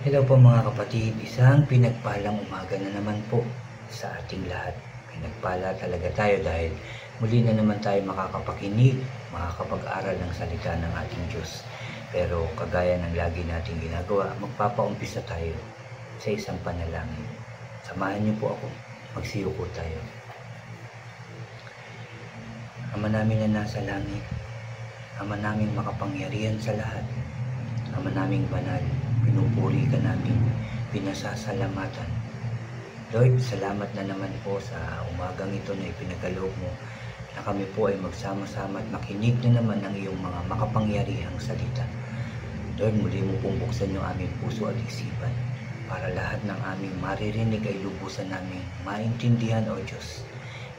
Hello po mga kapatid, isang pinagpalang umaga na naman po sa ating lahat. Pinagpala talaga tayo dahil muli na naman tayo makakapakinig, makakapag-aral ng salita ng ating Diyos. Pero kagaya ng lagi nating ginagawa, magpapaumpisa tayo sa isang panalangin. Samahan niyo po ako, magsiyuko tayo. Ama namin na nasa langit, Ama namin makapangyarihan sa lahat, Ama naming banal, pinupuri ka namin, pinasasalamatan. Lord, salamat na naman po sa umagang ito na ipinagkaloob mo na kami po ay magsama-sama at makinig na naman ng iyong mga makapangyarihang salita. Lord, muli mo pong buksan yung aming puso at isipan para lahat ng aming maririnig ay lubusan namin maintindihan, O Diyos.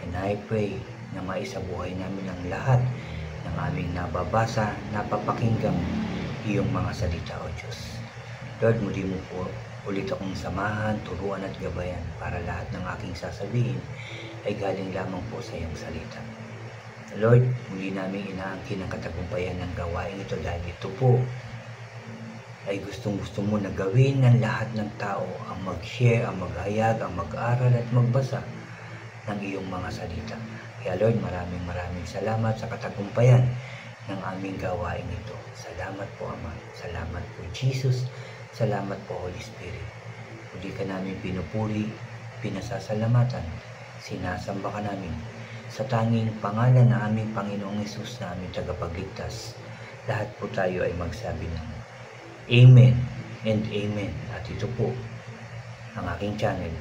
And I pray na maisabuhay namin ang lahat ng aming nababasa, napapakinggang iyong mga salita, O Diyos. Lord, muli mo po ulit akong samahan, turuan at gabayan para lahat ng aking sasabihin ay galing lamang po sa iyong salita. Lord, muli namin inaangkin ang katagumpayan ng gawain ito dahil ito po ay gustong-gusto mo na gawin ng lahat ng tao ang mag-share, ang maghayag, ang mag-aral at magbasa ng iyong mga salita. Kaya Lord, maraming salamat sa katagumpayan ng aming gawain ito. Salamat po Ama, salamat po Jesus, salamat po Holy Spirit. Muli ka namin pinupuri, pinasasalamatan, sinasamba ka namin sa tanging pangalan na aming Panginoong Hesus na aming tagapagligtas. Lahat po tayo ay magsabi ng Amen and Amen. At ito po ang aking channel.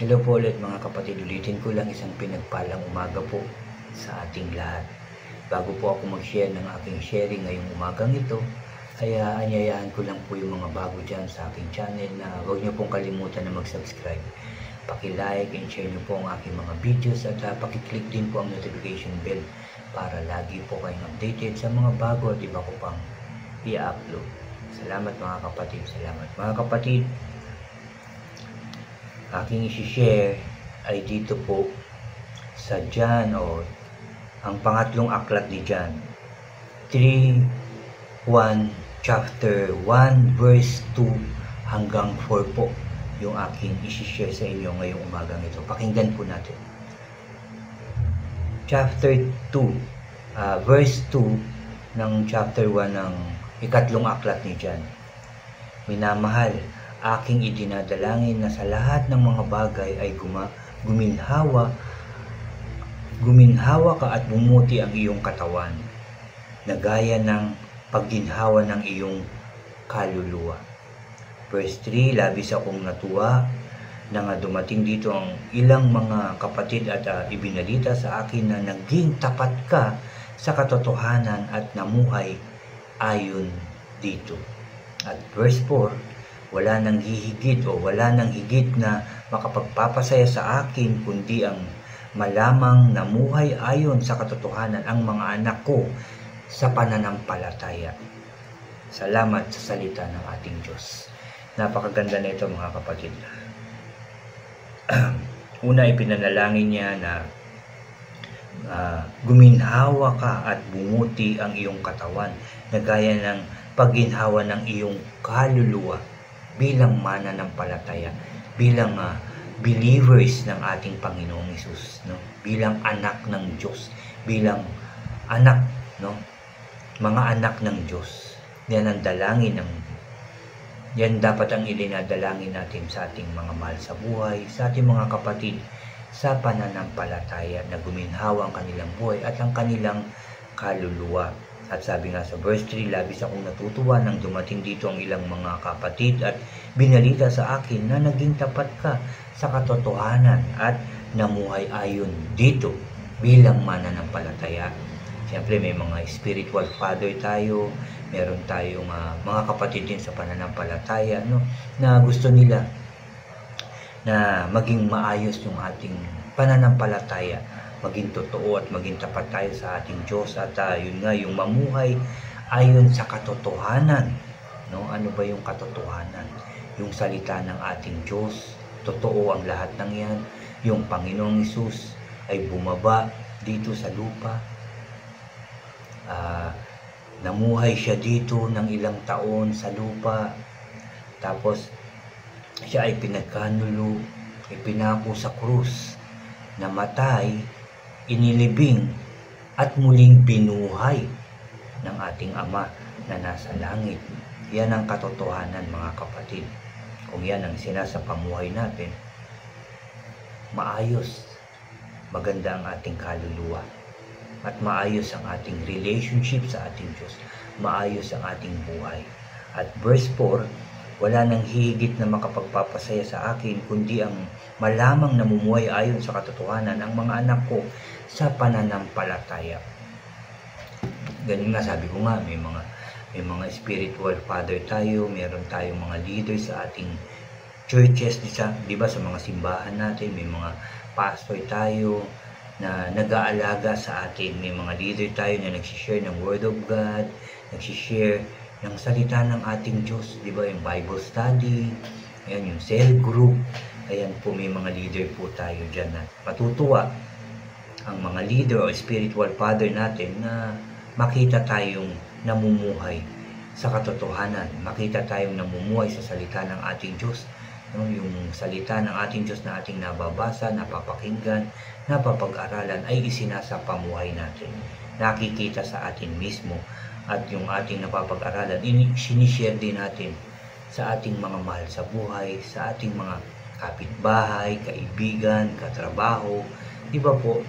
Hello po ulit mga kapatid, ulitin ko lang isang pinagpalang umaga po sa ating lahat. Bago po ako mag-share ng aking sharing ngayong umagang ito, ay anyayahan ko lang po yung mga bago dyan sa aking channel na huwag niyo pong kalimutan na mag-subscribe. Paki-like and share niyo po ang aking mga videos at paki-click din po ang notification bell para lagi po kayong updated sa mga bago at iba ko pang i-upload. Salamat mga kapatid, salamat. Mga kapatid, aking isi-share ay dito po sa John o ang pangatlong aklat ni John 3:1 chapter 1 verse 2 hanggang 4 po yung aking isi-share sa inyo ngayong umagang ito. Pakinggan po natin. Chapter 2 verse 2 ng chapter 1 ng ikatlong aklat ni John. Minamahal, aking idinadalangin na sa lahat ng mga bagay ay guminhawa ka at bumuti ang iyong katawan, na gaya ng pagginhawa ng iyong kaluluwa. Verse 3, labis akong natuwa na nga dumating dito ang ilang mga kapatid at ibinalita sa akin na naging tapat ka sa katotohanan at namuhay ayon dito. At verse 4, wala nang hihigit o wala nang higit na makapagpapasaya sa akin kundi ang malamang namuhay ayon sa katotohanan ang mga anak ko sa pananampalataya. Salamat sa salita ng ating Diyos. Napakaganda na ito mga kapatid. Una, ipinanalangin niya na guminhawa ka at bumuti ang iyong katawan na gaya ng pagginhawa ng iyong kaluluwa bilang mananampalataya, bilang believers ng ating Panginoong Hesus, no? Bilang anak ng Diyos, bilang anak, no? Mga anak ng Diyos. Yan ang dalangin yan dapat ang ilinadalangin natin sa ating mga mahal sa buhay, sa ating mga kapatid sa pananampalataya na guminhawa ang kanilang buhay at ang kanilang kaluluwa. At sabi nga sa verse 3, labis akong natutuwa nang dumating dito ang ilang mga kapatid at binalita sa akin na naging tapat ka sa katotohanan at namuhay ayon dito bilang mananampalataya. Siyempre may mga spiritual father tayo, meron tayong mga kapatid din sa pananampalataya, no, na gusto nila na maging maayos yung ating pananampalataya, maging totoo at maging tapat tayo sa ating Diyos at yun nga, yung mamuhay ayon sa katotohanan. No? Ano ba yung katotohanan? Yung salita ng ating Diyos, totoo ang lahat ng yan. Yung Panginoong Hesus ay bumaba dito sa lupa. Namuhay siya dito ng ilang taon sa lupa. Tapos siya ay pinagkanulo, ipinako sa krus, namatay, inilibing, at muling binuhay ng ating Ama na nasa langit. Yan ang katotohanan, mga kapatid. Kung yan ang sinasapamuhay natin, maayos, maganda ang ating kaluluwa, at maayos ang ating relationship sa ating Diyos, maayos ang ating buhay. At verse 4, wala nang higit na makapagpapasaya sa akin, kundi ang malamang namumuhay ayon sa katotohanan ang mga anak ko sa pananampalataya. Ganun nga, sabi ko nga, may mga spiritual father tayo, meron tayong mga leaders sa ating churches, di ba, sa mga simbahan natin, may mga pastor tayo na nag-aalaga sa atin, may mga leader tayo na nagsishare ng Word of God, nagsishare ng salita ng ating Diyos, di ba, yung Bible study, ayan, yung cell group, ayan po, may mga leader po tayo dyan na matutuwa ang mga leader o spiritual father natin na makita tayong namumuhay sa katotohanan, makita tayong namumuhay sa salita ng ating Diyos, no? Yung salita ng ating Diyos na ating nababasa, napapakinggan, napapag-aralan ay isinasapamuhay natin, nakikita sa atin mismo, at yung ating napapag-aralan, sinishare din natin sa ating mga mahal sa buhay, sa ating mga kapitbahay, kaibigan, katrabaho, di ba po,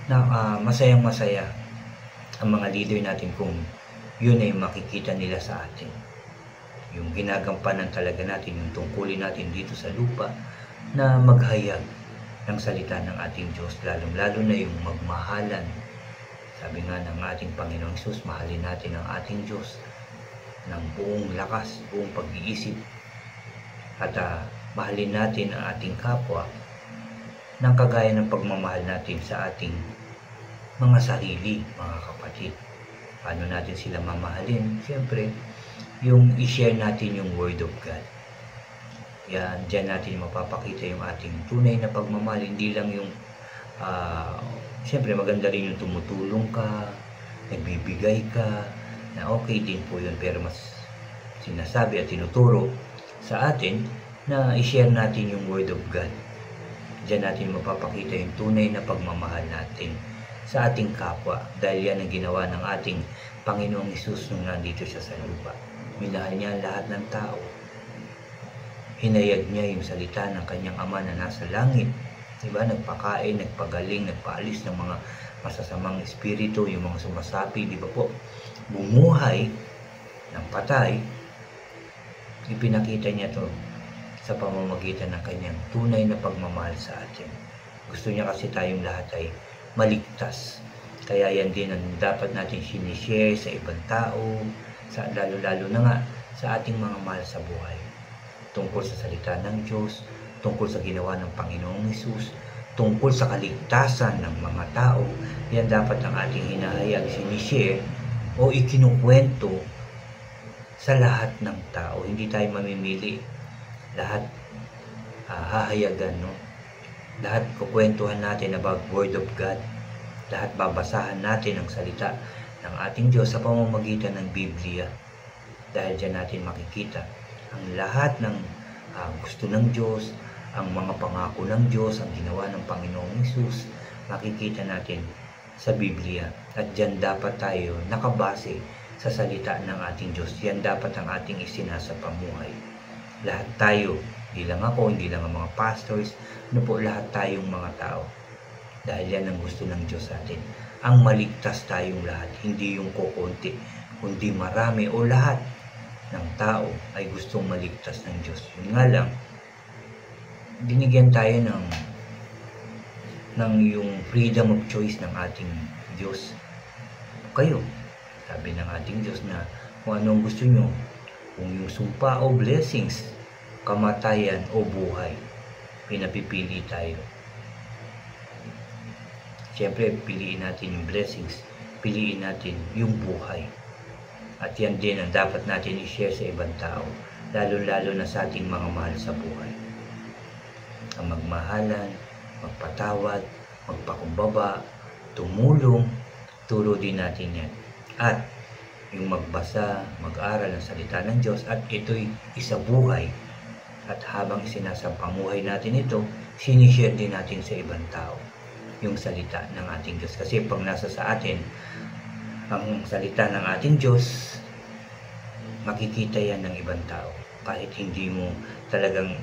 na masayang-masaya ang mga leader natin kung yun ay makikita nila sa atin. Yung ginagampanan talaga natin, yung tungkulin natin dito sa lupa, na maghayag ng salita ng ating Diyos, lalong-lalo na yung magmahalan. Sabi nga ng ating Panginoong Hesus, mahalin natin ang ating Diyos ng buong lakas, buong pag-iisip, at mahalin natin ang ating kapwa ng kagaya ng pagmamahal natin sa ating mga sarili, mga kapatid. Paano natin sila mamahalin? Siyempre, yung i-share natin yung Word of God. Yan, dyan natin mapapakita yung ating tunay na pagmamahal. Hindi lang yung, siyempre maganda rin yung tumutulong ka, nagbibigay ka, na okay din po yun. Pero mas sinasabi at tinuturo sa atin na i-share natin yung Word of God. Diyan natin mapapakita yung tunay na pagmamahal natin sa ating kapwa, dahil yan ang ginawa ng ating Panginoong Hesus nung nandito siya sa lupa. Minahal niya ang lahat ng tao. Hinayag niya yung salita ng kanyang Ama na nasa langit. Diba? Nagpakain, nagpagaling, nagpaalis ng mga masasamang espiritu, yung mga sumasapi, di ba po? Bumuhay ng patay. Ipinakita niya to sa pamamagitan ng kanyang tunay na pagmamahal sa atin. Gusto niya kasi tayong lahat ay maligtas. Kaya yan din ang dapat natin sinishare sa ibang tao, lalo-lalo na nga sa ating mga mahal sa buhay. Tungkol sa salita ng Diyos, tungkol sa ginawa ng Panginoong Hesus, tungkol sa kaligtasan ng mga tao, yan dapat ang ating hinahayag, sinishare o ikinukwento sa lahat ng tao. Hindi tayo mamimili. Lahat hahayagan, no? Lahat kukwentuhan natin about Word of God. Lahat babasahan natin ang salita ng ating Diyos sa pamamagitan ng Biblia. Dahil dyan natin makikita ang lahat ng gusto ng Diyos, ang mga pangako ng Diyos, ang ginawa ng Panginoong Hesus, makikita natin sa Biblia. At dyan dapat tayo nakabase sa salita ng ating Diyos. Yan dapat ang ating isinasapamuhay. Lahat tayo, hindi lang ako, hindi lang ang mga pastors, lahat tayong mga tao. Dahil yan ang gusto ng Diyos sa atin. Ang maligtas tayong lahat, hindi yung kukunti, kundi marami o lahat ng tao ay gustong maligtas ng Diyos. Yun nga lang, binigyan tayo ng yung freedom of choice ng ating Diyos. Kayo, sabi ng ating Diyos na kung anong gusto nyo, kung yung sumpa o blessings, kamatayan o buhay, pinapipili tayo. Siyempre, piliin natin yung blessings, piliin natin yung buhay. At yan din ang dapat natin i-share sa ibang tao, lalo-lalo na sa ating mga mahal sa buhay. Ang magmahalan, magpatawad, magpakumbaba, tumulong, turo din natin yan. At yung magbasa, mag-aral ng salita ng Diyos, at ito'y isabuhay. At habang isinasampamuhay natin ito, sinishare din natin sa ibang tao yung salita ng ating Diyos. Kasi pag nasa sa atin ang salita ng ating Diyos, makikita yan ng ibang tao. Kahit hindi mo talagang,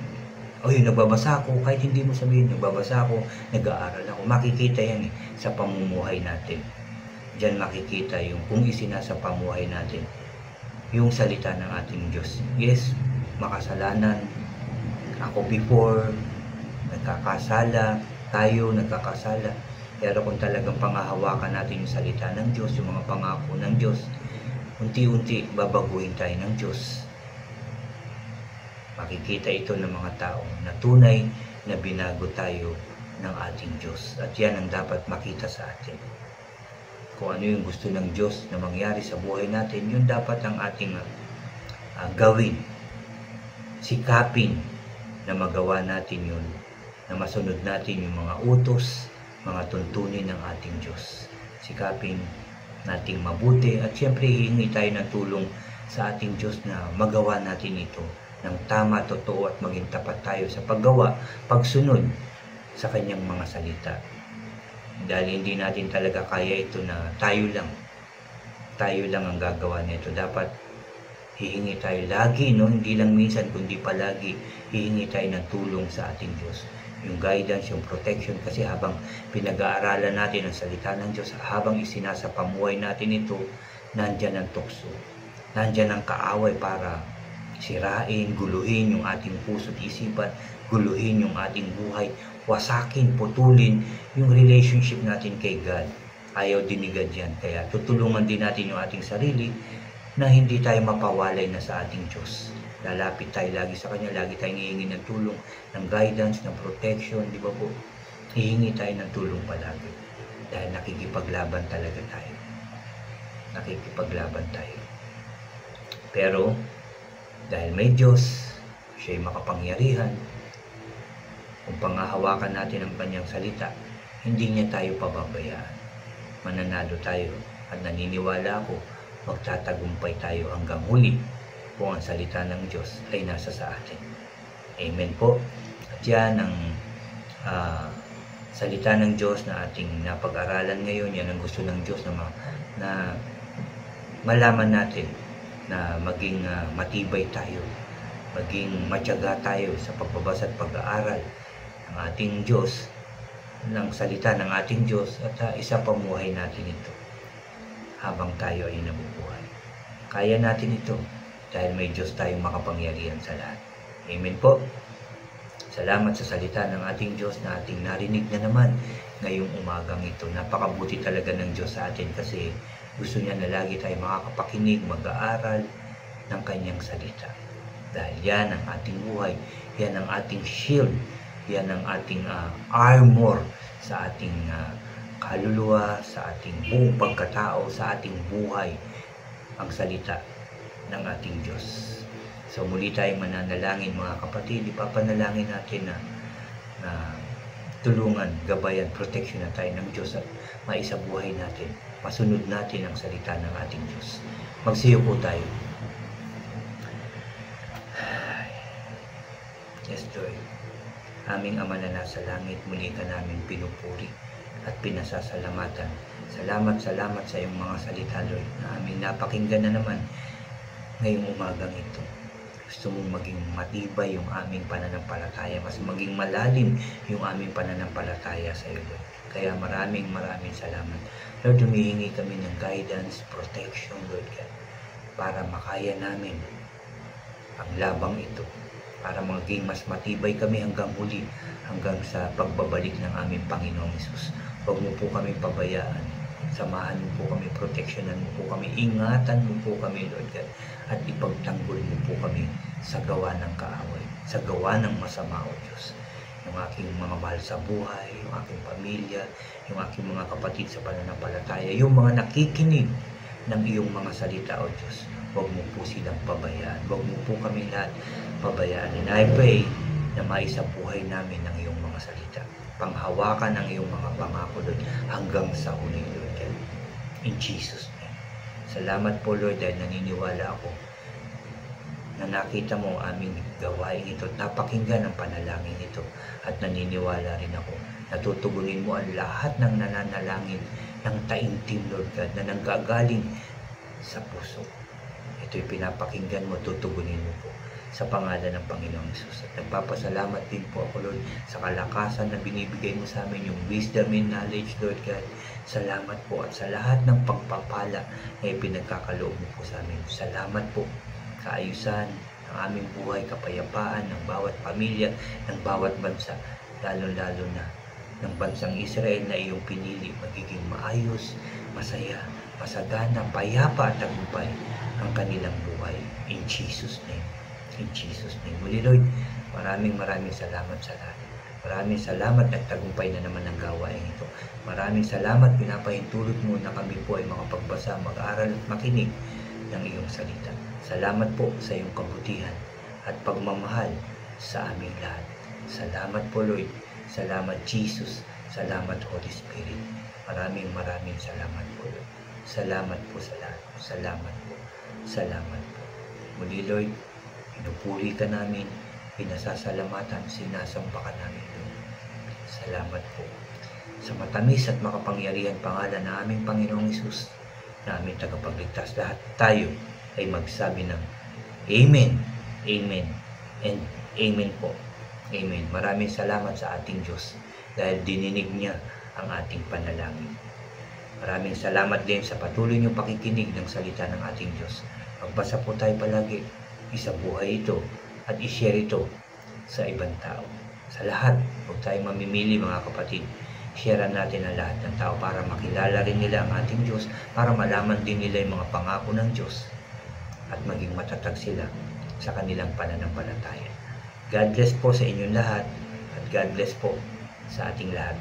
nagbabasa ako, kahit hindi mo sabihin, nagbabasa ako, nag-aaral ako, makikita yan sa pamumuhay natin. Diyan makikita yung kung isinasapamuhay natin yung salita ng ating Diyos. Yes, makasalanan. Ako before, nagkakasala. Tayo, nagkakasala. Pero kung talagang pangahawakan natin yung salita ng Diyos, yung mga pangako ng Diyos, unti-unti babaguhin tayo ng Diyos. Makikita ito ng mga tao na tunay na binago tayo ng ating Diyos. At yan ang dapat makita sa atin. Kung ano yung gusto ng Diyos na mangyari sa buhay natin, yun dapat ang ating gawin. Sikapin na magawa natin yun, na masunod natin yung mga utos, mga tuntunin ng ating Diyos. Sikapin nating mabuti at siyempre hihingi tayo ng tulong sa ating Diyos na magawa natin ito ng tama, totoo at maging tapat tayo sa paggawa, pagsunod sa kanyang mga salita. Dahil hindi natin talaga kaya ito na tayo lang ang gagawa nito. Dapat hihingi tayo lagi, hindi lang minsan kundi palagi hihingi tayo ng tulong sa ating Diyos. Yung guidance, yung protection, kasi habang pinag-aaralan natin ang salita ng Diyos, habang isinasapamuhay natin ito, nandyan ang tukso, nandyan ang kaaway para sirain, guluhin yung ating puso at isipan, guluhin yung ating buhay, wasakin, putulin yung relationship natin kay God. Ayaw din ni God yan. Kaya tutulungan din natin yung ating sarili na hindi tayo mapawalay na sa ating Diyos. Lalapit tayo lagi sa Kanya, lagi tayong hihingi ng tulong, ng guidance, ng protection, di ba po? Hihingi tayo ng tulong palagi. Dahil nakikipaglaban talaga tayo. Nakikipaglaban tayo. Pero, dahil may Diyos, siya'y makapangyarihan, kung pangahawakan natin ang kanyang salita, hindi niya tayo pababayaan. Mananalo tayo at naniniwala ako, magtatagumpay tayo hanggang huli kung ang salita ng Diyos ay nasa sa atin. Amen po. At yan ang salita ng Diyos na ating napag-aralan ngayon. Yan ang gusto ng Diyos na malaman natin na maging matibay tayo, maging matyaga tayo sa pagbabasa at pag-aaral ng ating Diyos, ng salita ng ating Diyos, at isa pamuhay natin ito habang tayo ay nabubuhay. Kaya natin ito dahil may Diyos tayong makapangyarihan sa lahat. Amen po. Salamat sa salita ng ating Diyos na ating narinig na naman ngayong umagang ito. Napakabuti talaga ng Diyos sa atin kasi gusto niya na lagi tayo makakapakinig, mag-aaral ng kanyang salita. Dahil yan ang ating buhay, yan ang ating shield, yan ang ating armor sa ating kaluluwa, sa ating buong pagkatao, sa ating buhay, ang salita ng ating Diyos. So muli tayong mananalangin mga kapatid, ipapanalangin natin na tulungan, gabayan, protection na tayo ng Diyos at maisabuhay natin, masunod natin ang salita ng ating Diyos. Magsiyo po tayo. Yes, Lord. Aming Ama na nasa langit, muli ka namin pinupuri at pinasasalamatan. Salamat sa iyong mga salita, Lord, na aming napakinggan na naman ngayong umagang ito. Gusto mong maging matibay yung aming pananampalataya, mas maging malalim yung aming pananampalataya sa iyo, Lord. Kaya maraming salamat. Lord, humihingi kami ng guidance, protection, Lord God, para makaya namin ang labang ito, para maging mas matibay kami hanggang huli, hanggang sa pagbabalik ng aming Panginoong Hesus. Huwag mo po kami pabayaan. Samahan mo po kami, proteksyonan mo po kami, ingatan mo po kami, Lord God, at ipagtanggol mo po kami sa gawa ng kaaway, sa gawa ng masama, O Diyos. Yung aking mga mahal sa buhay, yung aking pamilya, yung aking mga kapatid sa pananampalataya, yung mga nakikinig ng iyong mga salita, O Diyos. Huwag mo po silang pabayaan. Huwag mo po kami lahat pabayaan. And I pray na maisabuhay namin ang iyong mga salita. Panghawakan ang iyong mga pangako, Lord, hanggang sa huli, Lord God. In Jesus' name. Salamat po, Lord, dahil naniniwala ako na nakita mo ang aming gawain ito at napakinggan ang panalangin ito, at naniniwala rin ako na tutugunin mo ang lahat ng nananalangin ng taimtim, Lord God, na nanggagaling sa puso. Ito'y pinapakinggan mo, tutugunin mo po sa pangalan ng Panginoong Jesus. At nagpapasalamat din po ako, Lord, sa kalakasan na binibigay mo sa amin, yung wisdom and knowledge, Lord God. Salamat po, at sa lahat ng pagpapala na ipinagkakaloob mo po sa amin. Salamat po. Kaayusan ng aming buhay, kapayapaan ng bawat pamilya, ng bawat bansa, lalo-lalo na ng bansang Israel na iyong pinili, magiging maayos, masaya, masagana, payapa at tagumpay ang kanilang buhay. In Jesus' name. In Jesus' name. Muli, Lord, maraming salamat sa lahat. Maraming salamat at tagumpay na naman ang gawain ito. Maraming salamat, pinapahintulot mo na kami po ay makapagbasa, mag-aral at makinig ng iyong salita. Salamat po sa iyong kabutihan at pagmamahal sa aming lahat. Salamat po, Lord. Salamat, Jesus. Salamat, Holy Spirit. Maraming salamat po, Lord. Salamat po sa lahat. Salamat po. Salamat po. Muli, Lord, pinupuri ka namin, pinasasalamatan, sinasampakan namin, Lord. Salamat po sa matamis at makapangyarihan pangalan na aming Panginoong Hesus, na aming tagapagligtas. Lahat tayo ay magsabi ng Amen, Amen, and Amen po. Amen. Maraming salamat sa ating Diyos dahil dininig niya ang ating panalangin. Maraming salamat din sa patuloy niyong pakikinig ng salita ng ating Diyos. Magbasa po tayo palagi, isabuhay ito at ishare ito sa ibang tao. Sa lahat, huwag tayong mamimili, mga kapatid. Share natin ang lahat ng tao para makilala rin nila ang ating Diyos, para malaman din nila yung mga pangako ng Diyos at maging matatag sila sa kanilang pananampalataya. God bless po sa inyong lahat, at God bless po sa ating lahat.